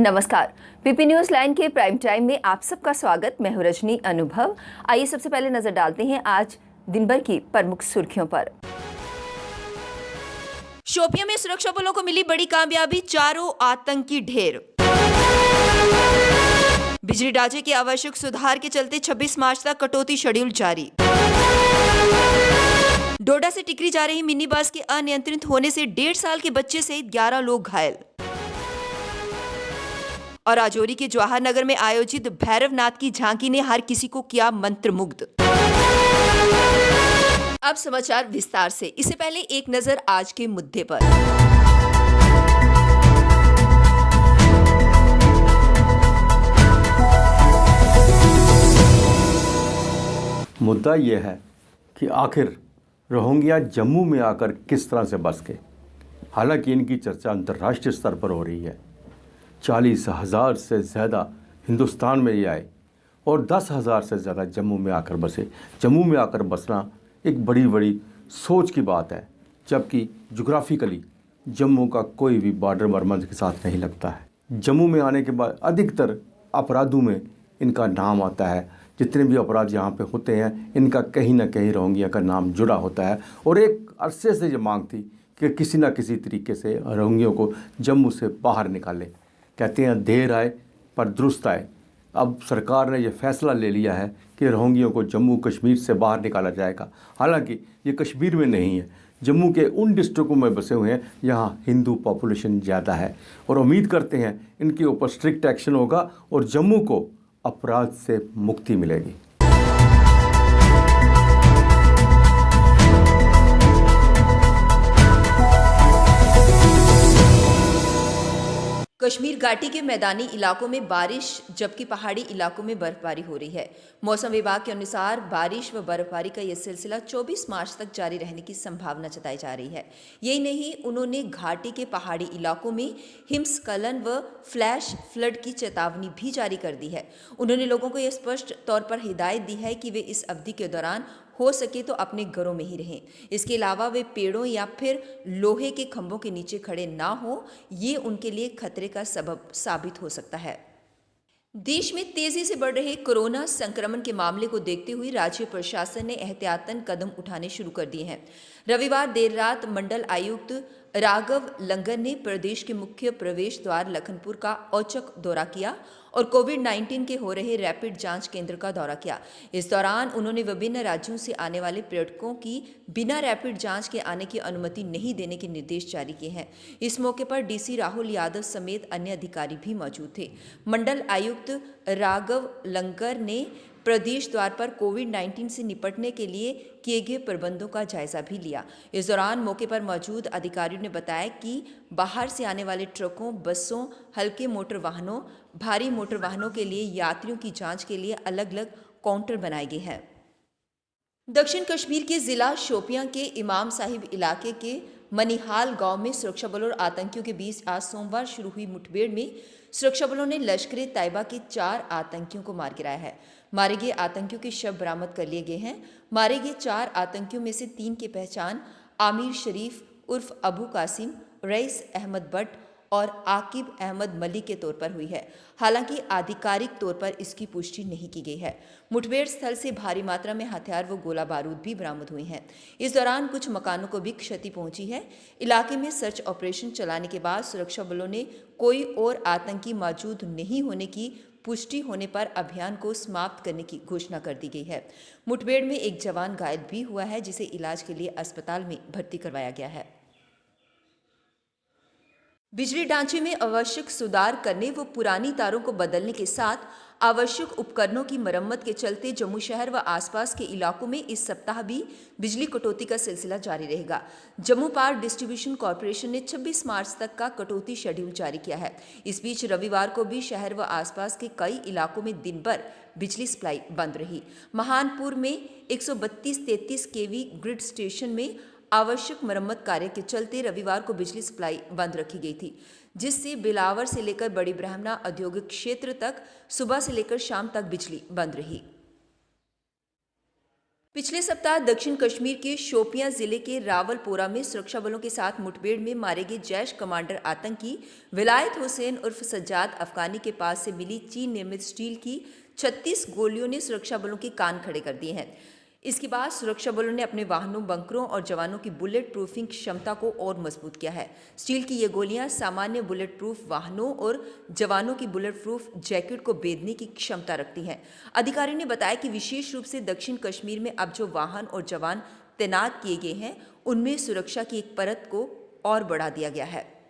नमस्कार। PP news line के prime time में आप सबका स्वागत। मैं हूं रजनी अनुभव। आइए सबसे पहले नजर डालते हैं आज दिन भर की प्रमुख सुर्खियों पर। शोपियां में सुरक्षा बलों को मिली बड़ी कामयाबी, चारों आतंकी ढेर। बिजली ढांचे के आवश्यक सुधार के चलते 26 मार्च तक कटौती शेड्यूल जारी। डोडा से टिकरी जा रही मिनी बस के अनियंत्रित होने से 1.5 साल के बच्चे सहित 11 लोग घायल। और राजौरी के जवाहर नगर में आयोजित भैरवनाथ की झांकी ने हर किसी को किया मंत्रमुग्ध। अब समाचार विस्तार से। इससे पहले एक नजर आज के मुद्दे पर। मुद्दा यह है कि आखिर रोहिंग्या जम्मू में आकर किस तरह से बस गए। हालांकि इनकी चर्चा अंतर्राष्ट्रीय स्तर पर हो रही है। 40,000 से ज़्यादा हिंदुस्तान में ये आए और 10,000 से ज़्यादा जम्मू में आकर बसे। जम्मू में आकर बसना एक बड़ी सोच की बात है, जबकि जोग्राफिकली जम्मू का कोई भी बॉर्डर बर्मा के साथ नहीं लगता है। जम्मू में आने के बाद अधिकतर अपराधों में इनका नाम आता है। जितने भी अपराध यहाँ पे होते हैं, इनका कहीं ना कहीं रोहिंग्या का नाम जुड़ा होता है। और एक अरसे से ये मांग थी कि किसी न किसी तरीके से रोहिंग्यों को जम्मू से बाहर निकाले। कहते हैं देर आए पर दुरुस्त आए। अब सरकार ने यह फैसला ले लिया है कि रोहिंग्यों को जम्मू कश्मीर से बाहर निकाला जाएगा। हालांकि ये कश्मीर में नहीं है, जम्मू के उन डिस्ट्रिक्टों में बसे हुए हैं यहाँ हिंदू पॉपुलेशन ज़्यादा है। और उम्मीद करते हैं इनके ऊपर स्ट्रिक्ट एक्शन होगा और जम्मू को अपराध से मुक्ति मिलेगी। कश्मीर घाटी के मैदानी इलाकों में बारिश जबकि पहाड़ी इलाकों में बर्फबारी हो रही है। मौसम विभाग के अनुसार बारिश व बर्फबारी का यह सिलसिला 24 मार्च तक जारी रहने की संभावना जताई जा रही है। यही नहीं, उन्होंने घाटी के पहाड़ी इलाकों में हिमस्खलन व फ्लैश फ्लड की चेतावनी भी जारी कर दी है। उन्होंने लोगों को यह स्पष्ट तौर पर हिदायत दी है कि वे इस अवधि के दौरान हो सके तो अपने घरों में ही रहें। इसके अलावा वे पेड़ों या फिर लोहे के खंभों के नीचे खड़े ना हो, ये उनके लिए खतरे का सबब साबित हो सकता है। देश में तेजी से बढ़ रहे कोरोना संक्रमण के मामले को देखते हुए राज्य प्रशासन ने एहतियातन कदम उठाने शुरू कर दिए हैं। रविवार देर रात मंडल आयुक्त राघव लंगर ने प्रदेश के मुख्य प्रवेश द्वार लखनपुर का औचक दौरा किया और कोविड-19 के हो रहे रैपिड जांच केंद्र का दौरा किया। इस दौरान उन्होंने विभिन्न राज्यों से आने वाले पर्यटकों की बिना रैपिड जांच के आने की अनुमति नहीं देने के निर्देश जारी किए हैं। इस मौके पर डीसी राहुल यादव समेत अन्य अधिकारी भी मौजूद थे। मंडल आयुक्त राघव लंगर ने प्रदेश द्वार पर कोविड-19 से निपटने के लिए किए गए प्रबंधों का जायजा भी लिया। इस दौरान मौके पर मौजूद अधिकारियों ने बताया कि बाहर से आने वाले ट्रकों, बसों, हल्के मोटर वाहनों, भारी मोटर वाहनों के लिए यात्रियों की जांच के लिए अलग अलग काउंटर बनाए गए हैं। दक्षिण कश्मीर के जिला शोपियां के इमाम साहिब इलाके के मनिहाल गांव में सुरक्षा बलों और आतंकियों के बीच आज सोमवार शुरू हुई मुठभेड़ में सुरक्षा बलों ने लश्कर तैयबा के 4 आतंकियों को मार गिराया है। मारे गए आतंकियों के शव बरामद कर लिए गए हैं। मारे गए 4 आतंकियों में से 3 की पहचान आमिर शरीफ उर्फ अबू कासिम, रईस अहमद भट्ट और आकिब अहमद मलिक के तौर पर हुई है। हालांकि आधिकारिक तौर पर इसकी पुष्टि नहीं की गई है। मुठभेड़ स्थल से भारी मात्रा में हथियार व गोला बारूद भी बरामद हुए हैं। इस दौरान कुछ मकानों को भी क्षति पहुंची है। इलाके में सर्च ऑपरेशन चलाने के बाद सुरक्षा बलों ने कोई और आतंकी मौजूद नहीं होने की पुष्टि होने पर अभियान को समाप्त करने की घोषणा कर दी गई है। मुठभेड़ में एक जवान घायल भी हुआ है, जिसे इलाज के लिए अस्पताल में भर्ती करवाया गया है। बिजली ढांचे में आवश्यक सुधार करने व पुरानी तारों को बदलने के साथ आवश्यक उपकरणों की मरम्मत के चलते जम्मू शहर व आसपास के इलाकों में इस सप्ताह भी बिजली कटौती का सिलसिला जारी रहेगा। जम्मू पावर डिस्ट्रीब्यूशन कॉरपोरेशन ने 26 मार्च तक का कटौती शेड्यूल जारी किया है। इस बीच रविवार को भी शहर व आसपास के कई इलाकों में दिन भर बिजली सप्लाई बंद रही। महानपुर में 132-33 केवी ग्रिड स्टेशन में आवश्यक मरम्मत कार्य के चलते रविवार को बिजली सप्लाई बंद रखी गई थी, जिससे बिलावर से लेकर बड़ी ब्राह्मणा औद्योगिक क्षेत्र तक सुबह से लेकर शाम तक बिजली बंद रही। पिछले सप्ताह दक्षिण कश्मीर के शोपियां जिले के रावलपोरा में सुरक्षा बलों के साथ मुठभेड़ में मारे गए जैश कमांडर आतंकी विलायत हुसैन उर्फ सज्जाद अफगानी के पास से मिली चीन निर्मित स्टील की 36 गोलियों ने सुरक्षा बलों के कान खड़े कर दिए हैं। इसके बाद सुरक्षा बलों ने अपने वाहनों, बंकरों और जवानों की बुलेट प्रूफिंग क्षमता को और मजबूत किया है। स्टील की ये गोलियां सामान्य बुलेट प्रूफ वाहनों और जवानों की बुलेट प्रूफ जैकेट को बेधने की क्षमता रखती हैं। अधिकारियों ने बताया कि विशेष रूप से दक्षिण कश्मीर में अब जो वाहन और जवान तैनात किए गए हैं, उनमें सुरक्षा की एक परत को और बढ़ा दिया गया है।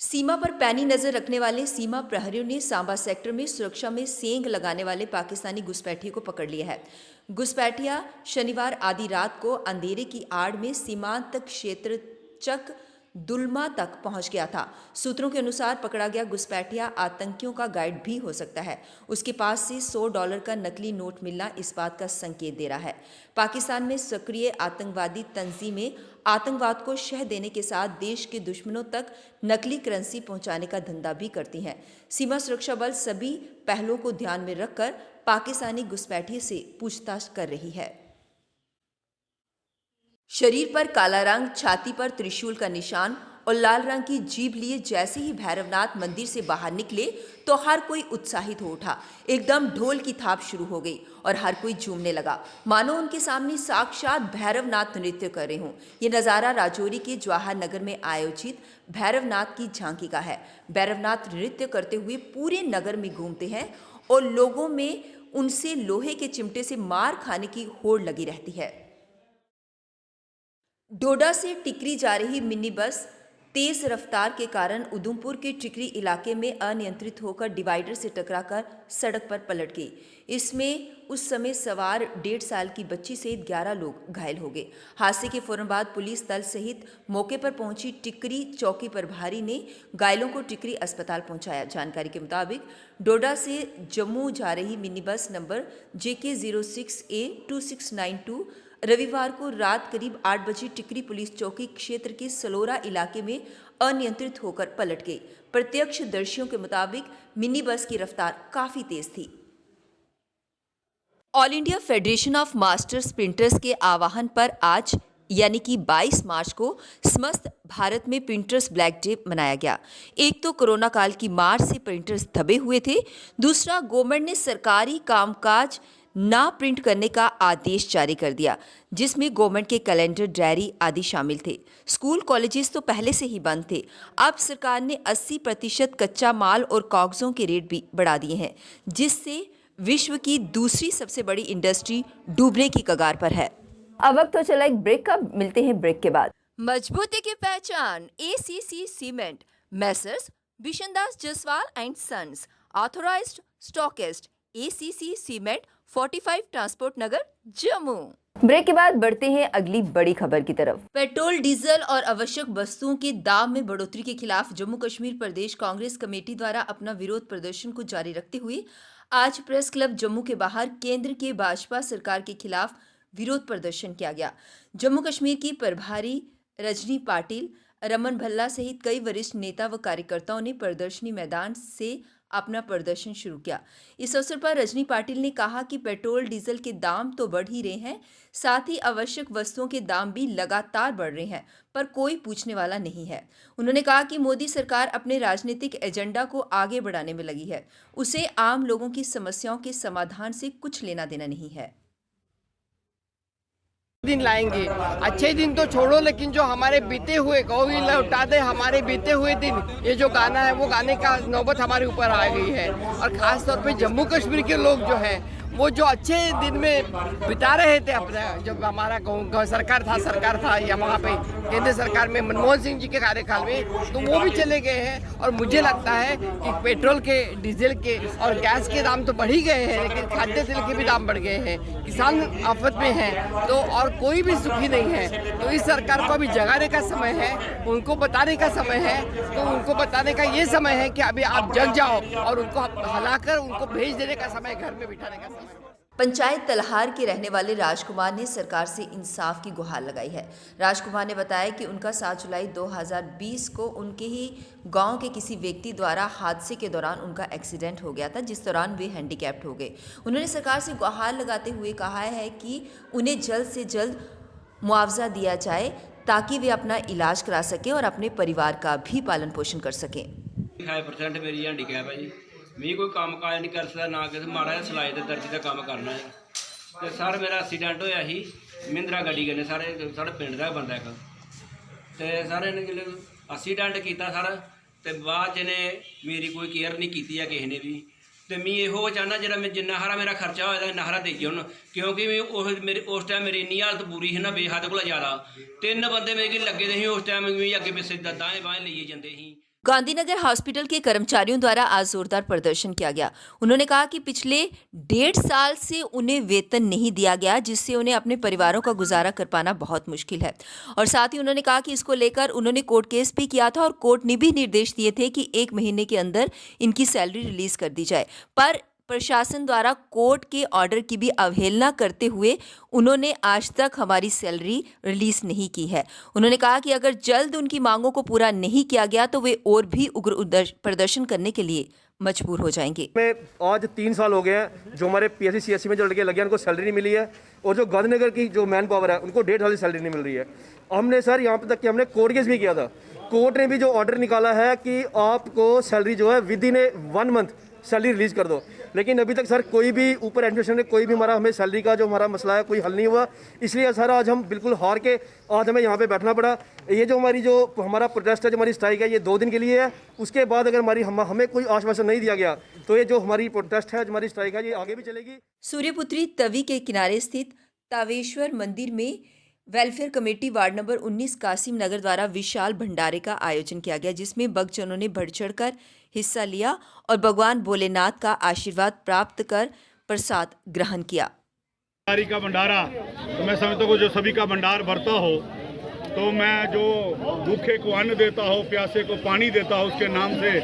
सीमा पर पैनी नजर रखने वाले सीमा प्रहरियों ने सांबा सेक्टर में सुरक्षा में सेंध लगाने वाले पाकिस्तानी घुसपैठियों को पकड़ लिया है। घुसपैठिया शनिवार आधी रात को अंधेरे की आड़ में सीमांत क्षेत्र चक दुलमा तक पहुंच गया था। सूत्रों के अनुसार पकड़ा गया घुसपैठिया आतंकियों का गाइड भी हो सकता है। उसके पास से $100 का नकली नोट मिलना इस बात का संकेत दे रहा है। पाकिस्तान में सक्रिय आतंकवादी तंजीमें आतंकवाद को शह देने के साथ देश के दुश्मनों तक नकली करेंसी पहुंचाने का धंधा भी करती हैं। सीमा सुरक्षा बल सभी पहलुओं को ध्यान में रखकर पाकिस्तानी घुसपैठिए से पूछताछ कर रही है। शरीर पर काला रंग, छाती पर त्रिशूल का निशान और लाल रंग की जीभ लिए जैसे ही भैरवनाथ मंदिर से बाहर निकले तो हर कोई उत्साहित हो उठा। एकदम ढोल की थाप शुरू हो गई और हर कोई झूमने लगा, मानो उनके सामने साक्षात भैरवनाथ नृत्य कर रहे हों। ये नज़ारा राजौरी के जवाहर नगर में आयोजित भैरवनाथ की झांकी का है। भैरवनाथ नृत्य करते हुए पूरे नगर में घूमते हैं और लोगों में उनसे लोहे के चिमटे से मार खाने की होड़ लगी रहती है। डोडा से टिकरी जा रही मिनी बस तेज रफ्तार के कारण उधमपुर के टिकरी इलाके में अनियंत्रित होकर डिवाइडर से टकराकर सड़क पर पलट गई। इसमें उस समय सवार 1.5 साल की बच्ची सहित 11 लोग घायल हो गए। हादसे के फौरन बाद पुलिस दल सहित मौके पर पहुंची टिकरी चौकी प्रभारी ने घायलों को टिकरी अस्पताल पहुंचाया। जानकारी के मुताबिक डोडा से जम्मू जा रही mini bus number JK 06A2692 रविवार को रात करीब 8 बजे टिकरी पुलिस चौकी क्षेत्र के सलोरा इलाके में अनियंत्रित होकर पलट गई। प्रत्यक्षदर्शियों के मुताबिक मिनी बस की रफ्तार काफी तेज थी। All India federation of master printers के आह्वान पर आज यानी कि 22 मार्च को समस्त भारत में प्रिंटर्स ब्लैक डे मनाया गया। एक तो कोरोना काल की मार से प्रिंटर्स दबे हुए थे, दूसरा गवर्नमेंट ने सरकारी कामकाज ना प्रिंट करने का आदेश जारी कर दिया, जिसमें गवर्नमेंट के कैलेंडर, डायरी आदि शामिल थे। स्कूल कॉलेजेस तो पहले से ही बंद थे। अब सरकार ने 80% कच्चा माल और कागजों के रेट भी बढ़ा दिए हैं, जिससे विश्व की दूसरी सबसे बड़ी इंडस्ट्री डूबने की कगार पर है। अब वक्त तो चला एक ब्रेक का, मिलते हैं ब्रेक के बाद। मजबूती की पहचान ACC cement, messrs Bishandas Jaswal and sons, authorised stockist, ACC cement, 45 transport Nagar, Jammu. Break के बाद बढ़ते हैं अगली बड़ी खबर की तरफ। पेट्रोल, डीजल और आवश्यक वस्तुओं के दाम में बढ़ोतरी के खिलाफ जम्मू कश्मीर प्रदेश कांग्रेस कमेटी द्वारा अपना विरोध प्रदर्शन को जारी रखते हुए आज प्रेस क्लब जम्मू के बाहर केंद्र के भाजपा सरकार के खिलाफ विरोध प्रदर्शन किया गया। जम्मू कश्मीर की प्रभारी रजनी पाटिल, रमन भल्ला सहित कई वरिष्ठ नेता व कार्यकर्ताओं ने प्रदर्शनी मैदान से अपना प्रदर्शन शुरू किया। इस अवसर पर रजनी पाटिल ने कहा कि पेट्रोल, डीजल के दाम तो बढ़ ही रहे हैं, साथ ही आवश्यक वस्तुओं के दाम भी लगातार बढ़ रहे हैं, पर कोई पूछने वाला नहीं है। उन्होंने कहा कि मोदी सरकार अपने राजनीतिक एजेंडा को आगे बढ़ाने में लगी है, उसे आम लोगों की समस्याओं के समाधान से कुछ लेना देना नहीं है। दिन लाएंगे, अच्छे दिन तो छोड़ो, लेकिन जो हमारे बीते हुए कोई लौटा दे हमारे बीते हुए दिन, ये जो गाना है वो गाने का नौबत हमारे ऊपर आ गई है। और खास तौर पे जम्मू कश्मीर के लोग जो हैं वो जो अच्छे दिन में बिता रहे थे अपने, जब हमारा सरकार था या वहाँ पे केंद्र सरकार में मनमोहन सिंह जी के कार्यकाल में, तो वो भी चले गए हैं। और मुझे लगता है कि पेट्रोल के, डीजल के और गैस के दाम तो बढ़ ही गए हैं, लेकिन खाद्य तेल के भी दाम बढ़ गए हैं। किसान आफत में हैं, तो और कोई भी सुखी नहीं है। तो इस सरकार को अभी जगाने का समय है, उनको बताने का समय है। तो उनको बताने का ये समय है कि अभी आप जग जाओ और उनको हलाकर उनको भेज देने का समय, घर में बिठाने का समय। पंचायत तलहार के रहने वाले राजकुमार ने सरकार से इंसाफ की गुहार लगाई है। राजकुमार ने बताया कि उनका 7 जुलाई 2020 को उनके ही गांव के किसी व्यक्ति द्वारा हादसे के दौरान उनका एक्सीडेंट हो गया था, जिस दौरान वे हैंडीकैप्ड हो गए। उन्होंने सरकार से गुहार लगाते हुए कहा है कि उन्हें जल्द से जल्द मुआवजा दिया जाए ताकि वे अपना इलाज करा सकें और अपने परिवार का भी पालन पोषण कर सकें। 5% मेरी हैंडीकैप है जी, मैं कोई काम काज नहीं कर सकता, ना किसी माड़ा जिहा सिलाई ते दर्जी का काम करना है। तो सर मेरा एक्सीडेंट होया ही महिंद्रा गड्डी कन्नै, साढ़े पिंड दा बंदा इक, ते सर इन्हें एक्सीडेंट किया सर, ते बाद च इन्हें मेरी कोई केयर नहीं की है किसी ने भी। तो मैं यो चाहना जो मैं जिन्ना हारा मेरा खर्चा होया इन्ना हारा देइए उन, क्योंकि मैं उस टाइम मेरी इन्नी हालत बुरी ही ना बेहद को ज़्यादा, 3 बंदे मेरे लगे दे उस टाइम, मैं अगे पिछे दाएं बाएं लिए जाते ही। गांधीनगर हॉस्पिटल के कर्मचारियों द्वारा आज जोरदार प्रदर्शन किया गया। उन्होंने कहा कि पिछले 1.5 साल से उन्हें वेतन नहीं दिया गया, जिससे उन्हें अपने परिवारों का गुजारा कर पाना बहुत मुश्किल है। और साथ ही उन्होंने कहा कि इसको लेकर उन्होंने कोर्ट केस भी किया था और कोर्ट ने भी निर्देश दिए थे कि 1 महीने के अंदर इनकी सैलरी रिलीज कर दी जाए, पर प्रशासन द्वारा कोर्ट के ऑर्डर की भी अवहेलना करते हुए उन्होंने आज तक हमारी सैलरी रिलीज नहीं की है। उन्होंने कहा कि अगर जल्द उनकी मांगों को पूरा नहीं किया गया तो वे और भी उग्र प्रदर्शन करने के लिए मजबूर हो जाएंगे। में आज 3 साल हो गए हैं जो हमारे PSC CSC में जो लड़के लगे हैं उनको सैलरी नहीं मिली है, और जो गांधीनगर की जो मैन पावर है उनको 1.5 साल की सैलरी नहीं मिल रही है। हमने सर यहाँ तक कि हमने कोर्ट केस भी किया था, कोर्ट ने भी जो ऑर्डर निकाला है कि आपको सैलरी जो है with in 1 month salary release कर दो, लेकिन अभी तक सर कोई भी ऊपर एडमिनिस्ट्रेशन ने कोई भी हमारा हमें सैलरी का जो हमारा मसला है कोई हल नहीं हुआ। इसलिए सर आज हम बिल्कुल हार के आज हमें यहाँ पे बैठना पड़ा। ये जो हमारा प्रोटेस्ट है, जो हमारी स्ट्राइक है, ये 2 दिन के लिए है। उसके बाद अगर हमें कोई आश्वासन नहीं दिया गया तो ये जो हमारी प्रोटेस्ट है, जो हमारी स्ट्राइक है, ये आगे भी चलेगी। सूर्यपुत्री तवी के किनारे स्थित तावेश्वर मंदिर में welfare committee ward number 19 Kasim Nagar द्वारा विशाल भंडारे का आयोजन किया गया, जिसमें भक्तजनों ने बढ़ चढ़कर हिस्सा लिया और भगवान भोलेनाथ का आशीर्वाद प्राप्त कर प्रसाद ग्रहण किया। का भंडारा तो मैं समझता हूँ जो सभी का भंडार भरता हो, तो मैं जो भूखे को अन्न देता हो, प्यासे को पानी देता हो, उसके नाम से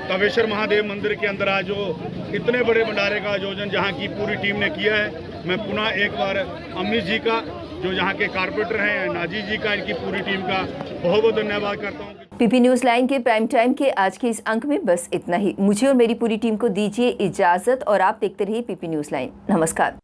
तावेश्वर महादेव मंदिर के अंदर आज जो इतने बड़े भंडारे का आयोजन जहाँ की पूरी टीम ने किया है, मैं पुनः एक बार अमनीश जी का, जो यहाँ के कारपोरेटर हैं, नाजी जी का, इनकी पूरी टीम का बहुत बहुत धन्यवाद करता हूँ। पीपी न्यूज़ लाइन के प्राइम टाइम के आज के इस अंक में बस इतना ही। मुझे और मेरी पूरी टीम को दीजिए इजाजत और आप देखते रहिए पीपी न्यूज़ लाइन। नमस्कार।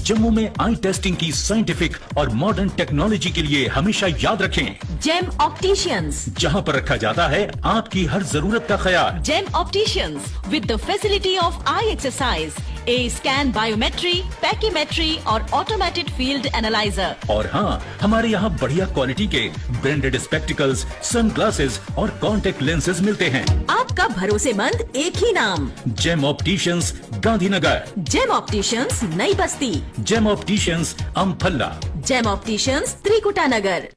जम्मू में आई टेस्टिंग की साइंटिफिक और मॉडर्न टेक्नोलॉजी के लिए हमेशा याद रखें जेम ऑप्टिशियंस, जहां पर रखा जाता है आपकी हर जरूरत का ख्याल। Gem opticians with the facility of eye exercise, A scan, biometry, pachymetry और ऑटोमेटेड फील्ड एनालाइजर। और हाँ, हमारे यहाँ बढ़िया क्वालिटी के ब्रांडेड स्पेक्टिकल्स, सनग्लासेस और कॉन्टेक्ट लेंसेज मिलते हैं। आपका भरोसेमंद एक ही नाम, Gem opticians, Gandhinagar. Gem opticians, Nai Basti. Gem opticians, Amphalla. Gem opticians, Trikuta नगर।